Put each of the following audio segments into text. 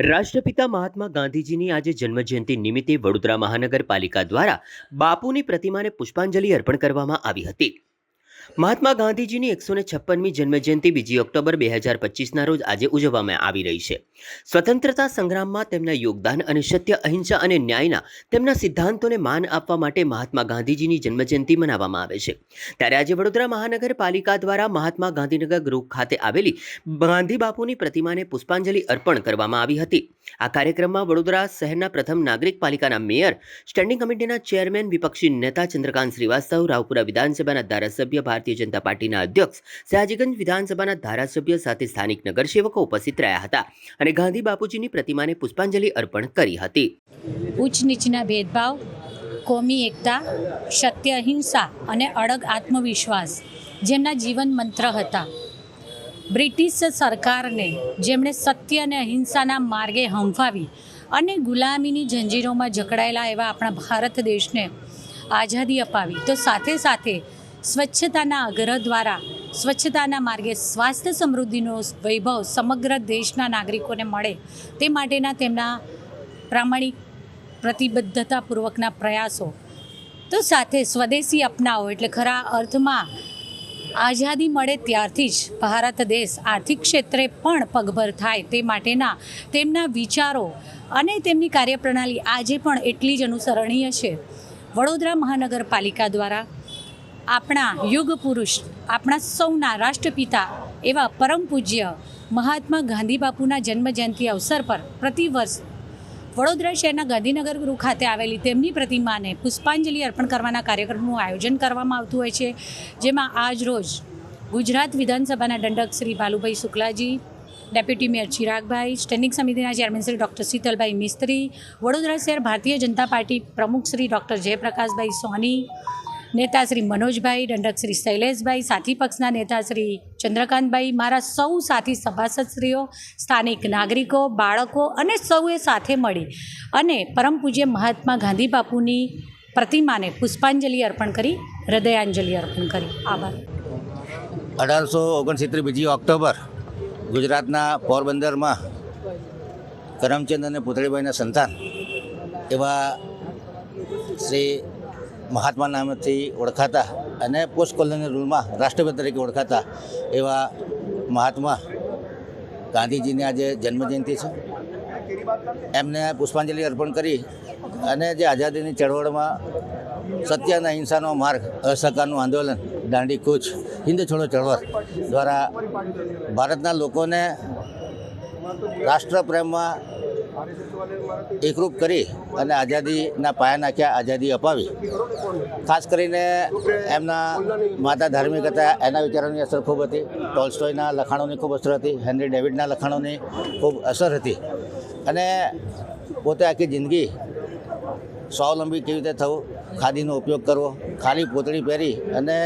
રાષ્ટ્રપિતા મહાત્મા ગાંધીજીની આજે જન્મજયંતિ નિમિત્તે વડોદરા મહાનગરપાલિકા દ્વારા બાપુની પ્રતિમાને પુષ્પાંજલિ અર્પણ કરવામાં આવી હતી। મહાત્મા ગાંધીજીની 156મી જન્મજયંતિ 2 ઓક્ટોબર 2025ના રોજ આજે ઉજવવામાં આવી રહી છે। સ્વતંત્રતા સંગ્રામમાં તેમના યોગદાન અને સત્ય, અહિંસા અને ન્યાયના તેમના સિદ્ધાંતોને માન આપવા માટે મહાત્મા ગાંધીજીની જન્મજયંતિ મનાવવામાં આવે છે। ત્યારે આજે વડોદરા મહાનગરપાલિકા દ્વારા મહાત્મા ગાંધીનગર ગૃહ ખાતે આવેલી ગાંધી બાપુની પ્રતિમાને પુષ્પાંજલિ અર્પણ કરવામાં આવી હતી। આ કાર્યક્રમમાં વડોદરા શહેરના પ્રથમ નાગરિક પાલિકાના મેયર, સ્ટેન્ડિંગ કમિટીના ચેરમેન, વિપક્ષી નેતા ચંદ્રકાંત શ્રીવાસ્તવ, રાવપુરા વિધાનસભાના ધારાસભ્ય, ભારતીય જનતા પાર્ટીના અધ્યક્ષ, સયાજીગંજ વિધાનસભાના ધારાસભ્ય સાથે સ્થાનિક નગરસેવકો ઉપસ્થિત રહ્યા હતા અને ગાંધી બાપુજીની પ્રતિમાને પુષ્પાંજલિ અર્પણ કરી હતી। ઉચ્ચ નીચના ભેદભાવ, કોમી એકતા, સત્ય, અહિંસા અને અડગ આત્મવિશ્વાસ જેમના જીવન મંત્ર હતા। બ્રિટિશ સરકારને જેમણે સત્ય અને અહિંસાના માર્ગે હંફાવી અને ગુલામીની જંજીરોમાં જકડાયેલા એવા આપણા ભારત દેશને આઝાદી અપાવી, તો સાથે સાથે સ્વચ્છતાના આગ્રહ દ્વારા સ્વચ્છતાના માર્ગે સ્વાસ્થ્ય સમૃદ્ધિનો વૈભવ સમગ્ર દેશના નાગરિકોને મળે તે માટેના તેમના પ્રામાણિક પ્રતિબદ્ધતાપૂર્વકના પ્રયાસો, તો સાથે સ્વદેશી અપનાવો એટલે ખરા અર્થમાં આઝાદી મળે ત્યારથી જ ભારત દેશ આર્થિક ક્ષેત્રે પણ પગભર થાય તે માટેના તેમના વિચારો અને તેમની કાર્યપ્રણાલી આજે પણ એટલી જ અનુસરણીય છે। વડોદરા મહાનગરપાલિકા દ્વારા આપણા યુગ પુરુષ, આપણા સૌના રાષ્ટ્રપિતા એવા પરમ પૂજ્ય મહાત્મા ગાંધી બાપુના જન્મજયંતિ અવસર પર પ્રતિવર્ષ વડોદરા શહેરના ગાંધીનગર ગૃહ ખાતે આવેલી તેમની પ્રતિમાને પુષ્પાંજલિ અર્પણ કરવાના કાર્યક્રમનું આયોજન કરવામાં આવતું હોય છે, જેમાં આજ રોજ ગુજરાત વિધાનસભાના દંડક શ્રી ભાલુભાઈ શુક્લાજી, ડેપ્યુટી મેયર ચિરાગભાઈ, સ્ટેન્ડિંગ સમિતિના ચેરમેન શ્રી ડૉક્ટર શીતલભાઈ મિસ્ત્રી, વડોદરા શહેર ભારતીય જનતા પાર્ટી પ્રમુખ શ્રી ડૉક્ટર જયપ્રકાશભાઈ સોની, નેતા શ્રી મનોજભાઈ, દંડક શ્રી શૈલેષભાઈ, સાથી પક્ષના નેતા શ્રી ચંદ્રકાંતભાઈ, મારા સૌ સાથી સભાસદશ્રીઓ, સ્થાનિક નાગરિકો, બાળકો અને સૌએ સાથે મળી અને પરમ પૂજ્ય મહાત્મા ગાંધી બાપુની પ્રતિમાને પુષ્પાંજલિ અર્પણ કરી, હૃદયાંજલિ અર્પણ કરી। આભાર। 1869 2 ઓક્ટોબર ગુજરાતના પોરબંદરમાં કરમચંદ અને પુતળીબાઈના સંતાન એવા શ્રી મહાત્મા નામથી ઓળખાતા અને પોસ્ટ કોલોનિયલ રૂલમાં રાષ્ટ્રપિતા તરીકે ઓળખાતા એવા મહાત્મા ગાંધીજીની આજે જન્મજયંતિ છે। એમને પુષ્પાંજલિ અર્પણ કરી અને જે આઝાદીની ચળવળમાં સત્ય અને અહિંસાનો માર્ગ, અસહકારનું આંદોલન, દાંડી કૂચ, હિન્દ છોડો ચળવળ દ્વારા ભારતના લોકોને રાષ્ટ્રપ્રેમમાં એકરૂપ કરી અને આઝાદીના પાયા નાખ્યા, આઝાદી અપાવી। ખાસ કરીને એમના માતા ધાર્મિક હતા, એના વિચારોની અસર ખૂબ હતી। ટોલ્સ્ટોયના લખાણોની ખૂબ અસર હતી, હેનરી ડેવિડના લખાણોની ખૂબ અસર હતી અને પોતે આખી જિંદગી સ્વાવલંબી કેવી રીતે થવું, ખાદીનો ઉપયોગ કરવો, ખાલી પોતળી પહેરી અને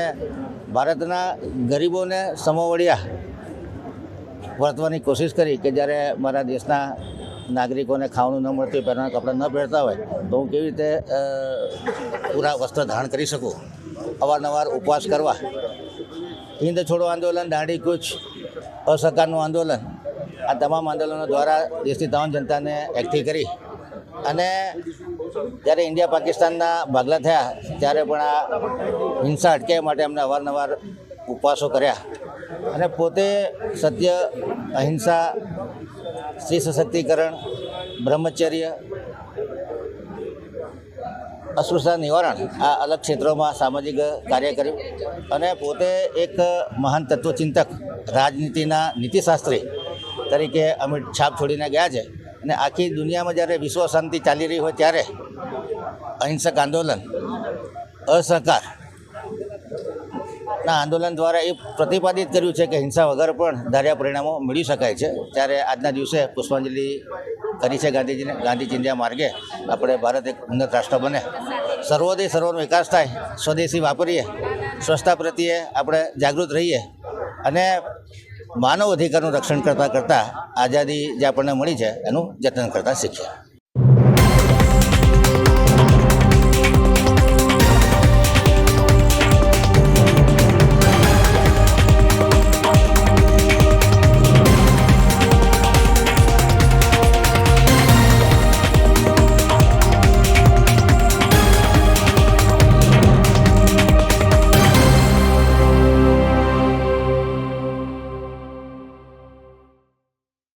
ભારતના ગરીબોને સમોવડિયા વર્તવાની કોશિશ કરી કે જ્યારે મારા દેશના નાગરિકોને ખાવાનું ન મળતું હોય, પહેરવાના કપડાં ન પહેરતા હોય તો હું કેવી રીતે પૂરા વસ્ત્ર ધારણ કરી શકું। અવારનવાર ઉપવાસ કરવા, હિન્દ છોડો આંદોલન, દાંડી કૂચ, અસહકારનું આંદોલન, આ તમામ આંદોલનો દ્વારા દેશની તમામ જનતાને એકઠી કરી અને જ્યારે ઇન્ડિયા પાકિસ્તાનના ભાગલા થયા ત્યારે પણ આ હિંસા અટકાવવા માટે એમને અવારનવાર ઉપવાસો કર્યા અને પોતે સત્ય, અહિંસા, સ્ત્રી સશક્તિકરણ, બ્રહ્મચર્ય, અસ્પૃશ્યતા નિવારણ, આ અલગ ક્ષેત્રોમાં સામાજિક કાર્ય કર્યું અને પોતે એક મહાન તત્વચિંતક, રાજનીતિના નીતિશાસ્ત્રી તરીકે અમિટ છાપ છોડીને ગયા છે અને આખી દુનિયામાં જ્યારે વિશ્વ શાંતિ ચાલી રહી હોય ત્યારે અહિંસક આંદોલન, અસહકાર ના આંદોલન દ્વારા એ પ્રતિપાદિત કર્યું છે કે હિંસા વગર પણ ધાર્યા પરિણામો મેળવી શકાય છે। ત્યારે આજના દિવસે પુષ્પાંજલિ કરી છે ગાંધીજીને। ગાંધી ચિંધ્યા માર્ગે આપણે ભારત એક ઉન્નત રાષ્ટ્ર બને, સર્વોદય સર્વનો વિકાસ થાય, સ્વદેશી વાપરીએ, સ્વચ્છતા પ્રત્યે આપણે જાગૃત રહીએ અને માનવ અધિકારનું રક્ષણ કરતાં કરતાં આઝાદી જે આપણને મળી છે એનું જતન કરતાં શીખીએ।